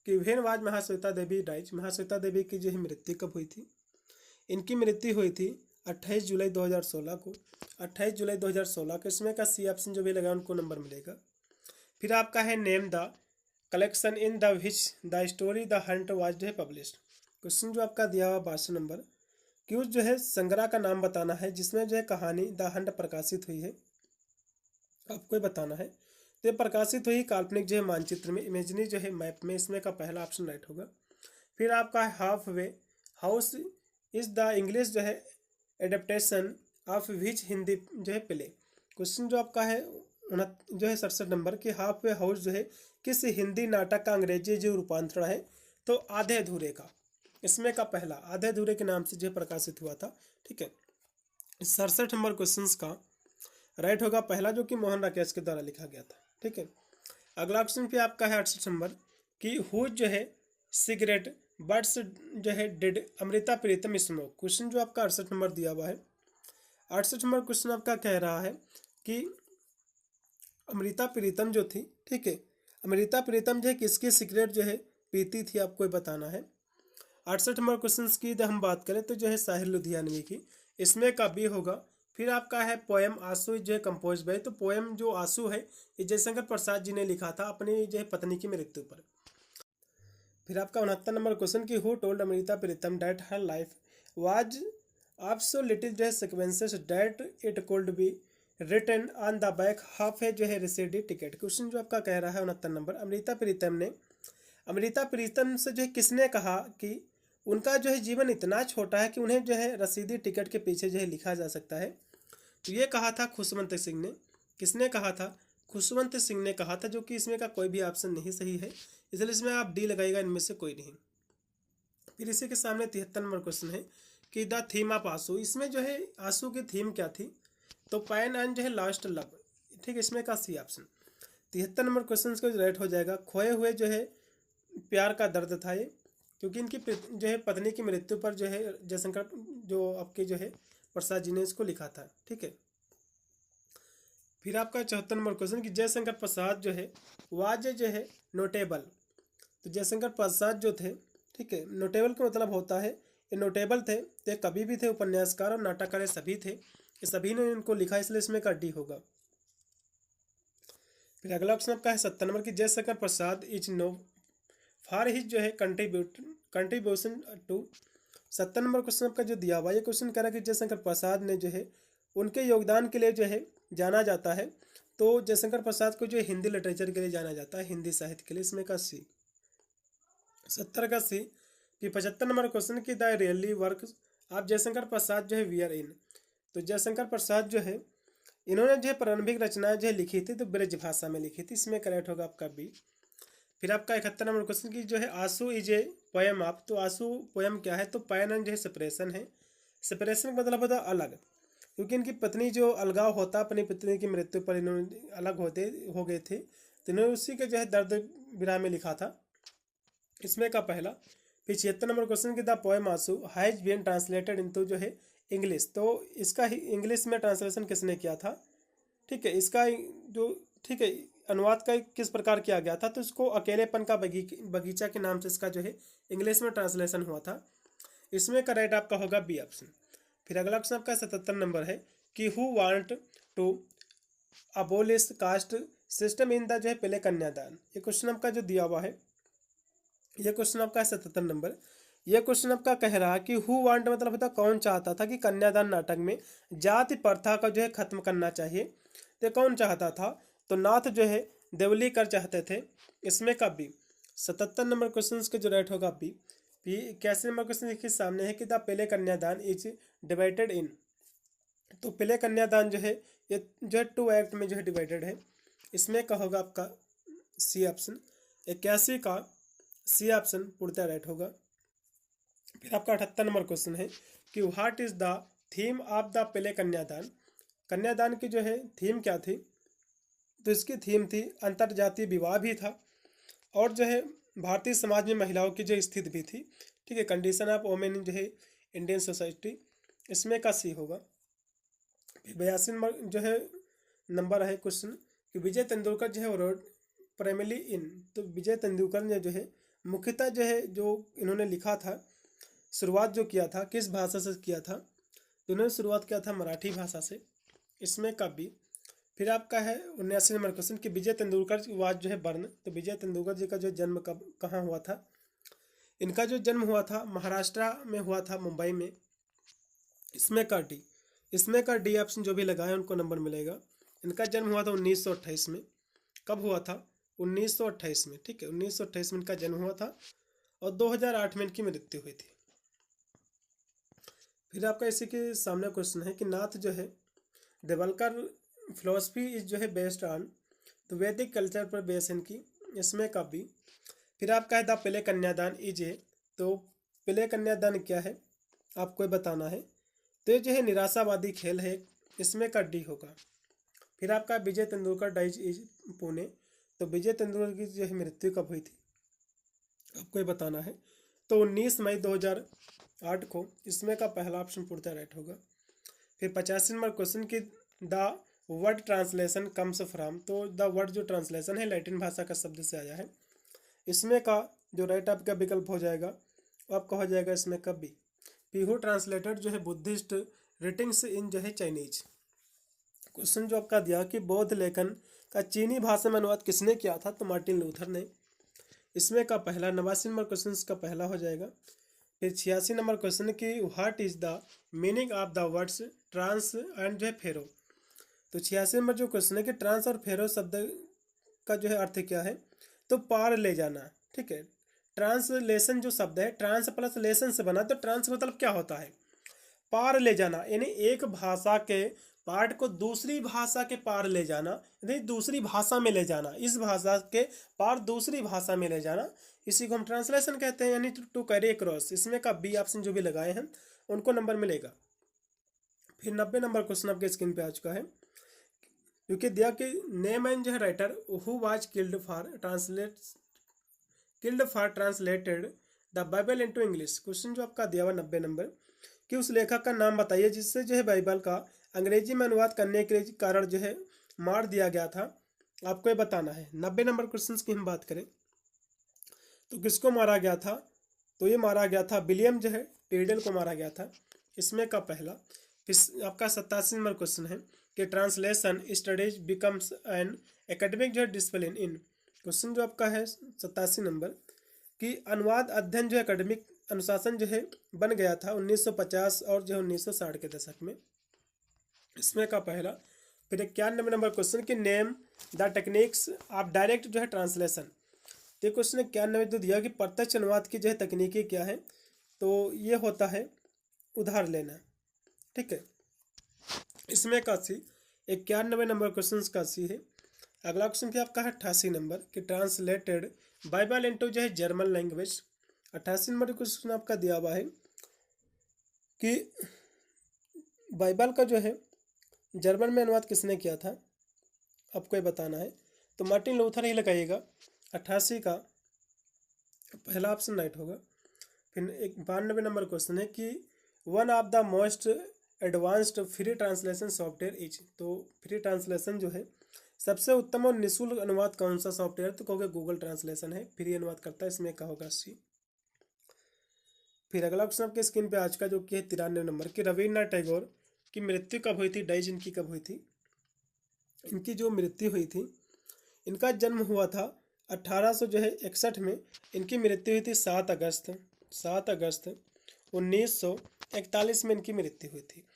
कि when was Mahasweta Devi dies. Mahasweta Devi की जो है मृत्यु कब हुई थी, इनकी मृत्यु हुई थी 28 जुलाई 2016 को। 28 जुलाई 2016 को, इसमें का सी ऑप्शन जो भी लगा उनको नंबर मिलेगा। फिर आपका है name the collection in the which the story the Hunt was जो है पब्लिश्ड। क्वेश्चन जो आपका दिया हुआ 62 नंबर कि उस जो है संग्रह का नाम बताना है जिसमें जो है कहानी द हंट प्रकाशित हुई है, आपको बताना है। तो ये प्रकाशित हुई काल्पनिक जो है मानचित्र में, इमेजनी जो है मैप में, इसमें का पहला ऑप्शन राइट होगा। फिर आपका है half way house is the English जो है एडेप्टेशन ऑफ विच हिंदी जो है प्ले। क्वेश्चन जो आपका है जो है 67 नंबर कि हाफ वे हाउस जो है किस हिंदी नाटक का अंग्रेजी जो रूपांतरण है, तो आधे अधूरे का, इसमें का पहला आधे अधूरे के नाम से जो प्रकाशित हुआ था, ठीक है। 67 नंबर क्वेश्चन का राइट होगा पहला, जो कि मोहन राकेश के द्वारा लिखा गया था, ठीक है। अगला क्वेश्चन पे आपका है 68 नंबर कि हु जो है सिगरेट बट्स जो है did Amrita Pritam smoke. Question जो आपका 68 नंबर दिया हुआ है, 68 नंबर क्वेश्चन आपका कह रहा है कि अमृता प्रीतम जो थी, ठीक है, अमृता प्रीतम जो है किसकी सिगरेट जो है पीती थी, आपको बताना है। 68 नंबर क्वेश्चन की हम बात करें तो जो है साहिर लुधियानवी की, इसमें का बी होगा। फिर आपका है पोएम आंसू जो है कंपोज बाय, तो पोएम जो आंसू है ये जयशंकर प्रसाद जी ने लिखा था अपनी जो है पत्नी की मृत्यु पर। फिर आपका 69 नंबर क्वेश्चन की who told Amrita Pritam that her life was of so little जो है sequences that it could be written on the back half है जो है रिसीडी टिकट। क्वेश्चन जो आपका कह रहा है 69 नंबर, अमृता प्रीतम से जो है किसने कहा कि उनका जो है जीवन इतना छोटा है कि उन्हें जो है रसीदी टिकट के पीछे जो है लिखा जा सकता है। तो ये कहा था खुशवंत सिंह ने। किसने कहा था, खुशवंत सिंह ने कहा था, जो कि इसमें का कोई भी ऑप्शन नहीं सही है, इसलिए इसमें आप डी लगाइएगा, इनमें से कोई नहीं। फिर इसी के सामने 73 नंबर क्वेश्चन है कि द थीम ऑफ आंसू। इसमें जो है आंसू की थीम क्या थी, तो पैन एंड जो है लास्ट लव, ठीक है, इसमें का सी ऑप्शन। 73 नंबर क्वेश्चन को राइट हो जाएगा खोए हुए जो है प्यार का दर्द था ये, क्योंकि इनकी जो है पत्नी की मृत्यु पर जो है जयशंकर जो आपके जो है प्रसाद जी ने इसको लिखा था, ठीक है। फिर आपका 74 नंबर क्वेश्चन कि जयशंकर प्रसाद जो है वाज जो है नोटेबल। तो जयशंकर प्रसाद जो थे, ठीक है, नोटेबल का मतलब होता है ये नोटेबल थे, तो कवि भी थे, उपन्यासकार और नाटककार सभी थे, ये सभी ने इनको लिखा, इसलिए इसमें का डी होगा। फिर अगला ऑप्शन आपका है 70 नंबर की Jaishankar Prasad is know for his जो है कंट्रीब्यूशन टू। 70 नंबर क्वेश्चन आपका जो दिया हुआ ये क्वेश्चन कह रहा है कि जयशंकर प्रसाद ने जो है उनके योगदान के लिए जो है जाना जाता है। तो जयशंकर प्रसाद को जो है हिंदी लिटरेचर के लिए जाना जाता है, हिंदी साहित्य के लिए, इसमें का सी। 70 का सी। कि 75 नंबर क्वेश्चन की द रियली वर्क आप जयशंकर प्रसाद जो है वी आर इन। तो जयशंकर प्रसाद जो है इन्होंने जो है प्रारंभिक रचनाएं जो है लिखी थी तो ब्रज भाषा में लिखी थी, इसमें करेक्ट होगा आपका बी। फिर आपका 71 नंबर क्वेश्चन की जो है आंसू इज ए पोएम आप, तो आंसू पोएम क्या है, तो पैन जो है सेपरेशन है। सेपरेशन का मतलब होता है अलग, क्योंकि इनकी पत्नी जो अलगाव होता, अपनी पत्नी की मृत्यु पर इन्होंने अलग हो गए थे, तो इन्होंने उसी के जो है दर्द विरह में लिखा था, इसमें का पहला। फिर 76 नंबर क्वेश्चन की द पोएम आंसू हैज बीन ट्रांसलेटेड इनटू जो है इंग्लिश, तो इसका ही इंग्लिश में ट्रांसलेशन किसने किया था, ठीक है, इसका जो ठीक है अनुवाद का किस प्रकार किया गया था, तो इसको अकेलेपन का बगीचा के नाम से इसका जो है इंग्लिश में ट्रांसलेशन हुआ था, इसमें का राइट आपका होगा बी ऑप्शन। फिर अगला क्वेश्चन आपका 77 नंबर है कि who want to abolish caste system in the जो है पहले कन्यादान, ये क्वेश्चन आपका जो दिया हुआ है, ये क्वेश्चन आपका 77 नंबर। ये क्वेश्चन आपका कह रहा है कि हु वांट मतलब होता कौन चाहता था कि कन्यादान नाटक में जाति प्रथा का जो है खत्म करना चाहिए, तो कौन चाहता था, तो नाथ जो है देवलीकर चाहते थे, इसमें का बी। 77 नंबर क्वेश्चन के जो राइट होगा बी। 81 नंबर क्वेश्चन देखिए सामने है कि द पहले कन्यादान इज डिवाइडेड इन, तो पहले कन्यादान जो है ये जो है 2 एक्ट में जो है डिवाइडेड है, इसमें का होगा आपका सी ऑप्शन। 81 का सी ऑप्शन पूर्णतः राइट होगा। फिर आपका 78 नंबर क्वेश्चन है कि what is the theme of the पहले कन्यादान, कन्यादान की जो है थीम क्या थी, तो इसकी थीम थी अंतर्जातीय विवाह भी था, और जो है भारतीय समाज में महिलाओं की जो स्थिति भी थी, ठीक है, कंडीशन ऑफ वोमेन इन जो है इंडियन सोसाइटी, इसमें का सी होगा। फिर 82 नंबर जो है नंबर है क्वेश्चन कि विजय तेंदुलकर जो है रोड प्राइमरी इन, तो विजय तेंदुलकर ने जो है मुख्यतः जो है जो इन्होंने लिखा था, शुरुआत जो किया था किस भाषा से किया था, तो इन्होंने शुरुआत किया था मराठी भाषा से, इसमें का बी। फिर आपका है 79 नंबर क्वेश्चन कि विजय तेंदुलकर वाज जो है बर्न, तो विजय तेंदुलकर जी का जो जन्म कब कहाँ हुआ था, इनका जो जन्म हुआ था महाराष्ट्र में हुआ था, मुंबई में, इसमें का डी। इसमें का डी ऑप्शन जो भी लगाए उनको नंबर मिलेगा। इनका जन्म हुआ था 1928 में, कब हुआ था, 1928 में, ठीक है, 1928 में इनका जन्म हुआ था और 2008 में इनकी मृत्यु हुई थी। फिर आपका इसी के सामने क्वेश्चन है कि नाथ जो है देवलकर फिलोसफी इज जो है बेस्ड ऑन, तो वैदिक कल्चर पर बेस इनकी, इसमें का भी। फिर आपका है द पहले कन्यादान इज है, तो पहले कन्यादान क्या है आपको बताना है, तो ये जो है निराशावादी खेल है, इसमें का डी होगा। फिर आपका विजय तेंदुलकर डाइज इज पुणे, तो विजय तेंदुलकर की जो है मृत्यु कब हुई थी आपको ये बताना है, तो 19 मई 2008 को, इसमें का पहला ऑप्शन पूर्णतः राइट होगा। फिर 85 नंबर क्वेश्चन की the word translation comes from, तो द वर्ड जो ट्रांसलेशन है लैटिन भाषा का शब्द से आया है, इसमें का जो राइट आपका विकल्प हो जाएगा वो आपका हो जाएगा इसमें का बी। पीहू ट्रांसलेटेड जो है बुद्धिस्ट रिटिंग्स इन जो है चाइनीज। क्वेश्चन जो आपका दिया कि बौद्ध लेखन का चीनी भाषा में अनुवाद किसने किया था, तो मार्टिन लूथर ने, इसमें का पहला। 89 नंबर क्वेश्चन का पहला हो जाएगा। फिर 86 नंबर क्वेश्चन की what is the meaning of the words trans and जो है फेरो, तो 86 नंबर जो क्वेश्चन है कि ट्रांस और फेरो शब्द का जो है अर्थ क्या है, तो पार ले जाना, ठीक है, ट्रांसलेशन जो शब्द है ट्रांस प्लस लेसन से बना, तो ट्रांस मतलब क्या होता है, पार ले जाना, यानी एक भाषा के पार्ट को दूसरी भाषा के पार ले जाना, यानी दूसरी भाषा में ले जाना, इस भाषा के पार दूसरी भाषा में ले जाना, इसी को हम ट्रांसलेशन कहते हैं, यानी टू कैरी अक्रॉस। इसमें का बी ऑप्शन जो भी लगाए हैं उनको नंबर मिलेगा। फिर 90 नंबर क्वेश्चन आपके स्क्रीन पे आ चुका है, क्योंकि दिया कि नेम एंड जो है writer who was killed for translated the Bible into English. Question जो आपका दिया हुआ 90 नंबर कि उस लेखक का नाम बताइए जिससे जो है बाइबल का अंग्रेजी में अनुवाद करने के कारण जो है मार दिया गया था, आपको ये बताना है। 90 नंबर क्वेश्चन की हम बात करें तो किसको मारा गया था, तो ये मारा गया था विलियम जो है टिल्डन को मारा गया था, इसमें का पहला। फिर आपका 87 नंबर क्वेश्चन है कि translation studies becomes an academic जो है डिसिप्लिन इन। क्वेश्चन जो आपका है 87 नंबर कि अनुवाद अध्ययन जो है एकेडमिक अनुशासन जो है बन गया था 1950 और जो है 1960 के दशक में, इसमें का पहला। फिर 91 नंबर क्वेश्चन कि name the techniques of direct जो है ट्रांसलेशन, तो ये क्वेश्चन 91 जो दिया कि प्रत्यक्ष अनुवाद की जो है तकनीकी क्या है, तो ये होता है उधार लेना, ठीक है, इसमें का सी। 91 नंबर क्वेश्चन का सी है। अगला क्वेश्चन भी आपका है 88 नंबर कि ट्रांसलेटेड बाइबल इनटू जो है जर्मन लैंग्वेज। 88 नंबर क्वेश्चन आपका दिया हुआ है कि बाइबल का जो है जर्मन में अनुवाद किसने किया था, आपको ये बताना है। तो मार्टिन लूथर ही लगाइएगा। 88 का पहला ऑप्शन राइट होगा। फिर 92 नंबर क्वेश्चन है कि one of the most advanced free translation software is. तो फ्री ट्रांसलेशन जो है सबसे उत्तम और निःशुल्क अनुवाद कौन सा सॉफ्टवेयर, तो कहोगे गूगल ट्रांसलेशन है, फ्री अनुवाद करता है, इसमें क्या होगा सी। फिर अगला क्वेश्चन आपके स्क्रीन पे आज का जो कि है 93 नंबर कि रविन्द्रनाथ टैगोर की मृत्यु कब हुई थी, डाइज इनकी कब हुई थी। इनकी जो मृत्यु हुई थी, इनका जन्म हुआ था 1861 में। इनकी मृत्यु हुई थी 7 अगस्त 1941 में इनकी मृत्यु हुई थी।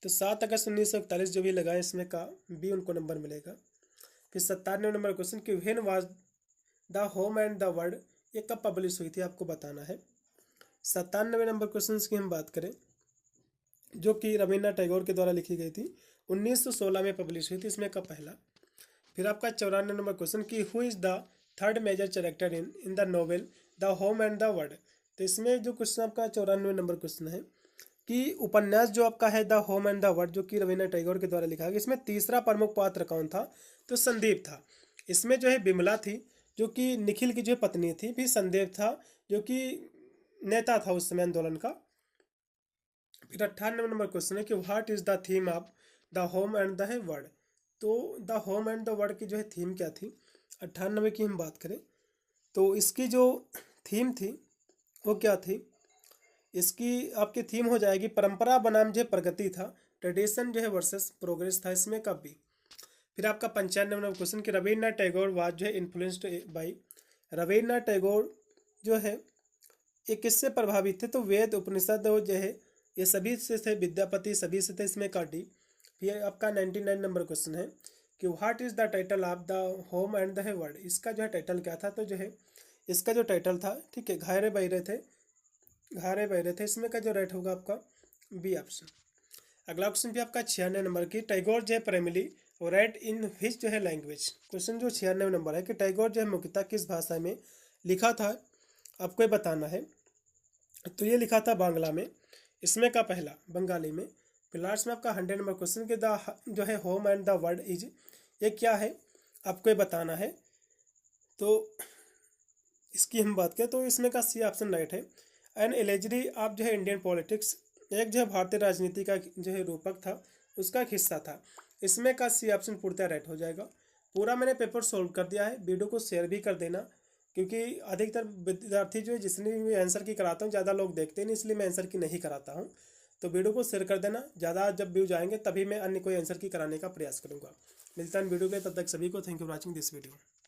तो 7 अगस्त 1941 जो भी लगाए इसमें का बी उनको नंबर मिलेगा। फिर 97 नंबर क्वेश्चन कि when was the home and the world, ये कब पब्लिश हुई थी, आपको बताना है। 97 नंबर क्वेश्चन की हम बात करें जो कि रविन्द्रनाथ टैगोर के द्वारा लिखी गई थी, 1916 में पब्लिश हुई थी, इसमें का पहला। फिर आपका 94 नंबर क्वेश्चन कि who is the third major character in the novel the home and the world. तो इसमें जो क्वेश्चन आपका 94 नंबर क्वेश्चन है कि उपन्यास जो आपका है the home and the world जो कि रविन्द्रनाथ टैगोर के द्वारा लिखा गया, इसमें तीसरा प्रमुख पात्र कौन था, तो संदीप था। इसमें जो है बिमला थी जो कि निखिल की जो पत्नी थी, फिर संदीप था जो कि नेता था उस समय आंदोलन का। फिर 98 नंबर क्वेश्चन है कि what is the theme of the home and the world. तो the home and the world की जो है थीम क्या थी, 98 की हम बात करें तो इसकी जो थीम थी वो क्या थी, इसकी आपकी थीम हो जाएगी परंपरा बनाम जो प्रगति था, ट्रेडिशन जो है वर्सेस प्रोग्रेस था, इसमें कब भी। फिर आपका 95 नंबर क्वेश्चन कि रविन्द्रनाथ टैगोर वाज जो है इन्फ्लुएंस्ड बाई। रविन्द्रनाथ टैगोर जो है ये किससे प्रभावित थे, तो वेद उपनिषद जो है ये सभी से थे, विद्यापति सभी से थे, इसमें का डी। फिर आपका 99 नंबर क्वेश्चन है कि what is the title of the home and the world. इसका जो है टाइटल क्या था, तो जो है इसका जो टाइटल था, ठीक है, घारे बहरे थे, इसमें का जो राइट होगा आपका बी ऑप्शन। अगला क्वेश्चन भी आपका 96 नंबर की टैगोर जो है प्राइमरी राइट इन विच जो है लैंग्वेज। क्वेश्चन जो 96 नंबर है कि टैगोर जो है मुख्यतः किस भाषा में लिखा था, आपको ये बताना है। तो ये लिखा था बांग्ला में, इसमें का पहला बंगाली में। फिर लास्ट में आपका 100 नंबर क्वेश्चन कि द जो है home and the world is, ये क्या है, आपको ये बताना है। तो इसकी हम बात करें तो इसमें का सी ऑप्शन राइट है। एन एलेजरी आप जो है इंडियन पॉलिटिक्स, एक जो है भारतीय राजनीति का जो है रूपक था, उसका एक हिस्सा था, इसमें का सी ऑप्शन पूर्णतः राइट हो जाएगा। पूरा मैंने पेपर सोल्व कर दिया है, वीडियो को शेयर भी कर देना क्योंकि अधिकतर विद्यार्थी जो है जिसने भी आंसर की कराता हूँ ज़्यादा लोग देखते नहीं, इसलिए मैं आंसर की नहीं कराता हूँ। तो वीडियो को शेयर कर देना, ज़्यादा जब व्यूज आएंगे तभी मैं अन्य कोई आंसर की कराने का प्रयास करूँगा। मिलता है वीडियो के, तब तक सभी को thank you for watching this video.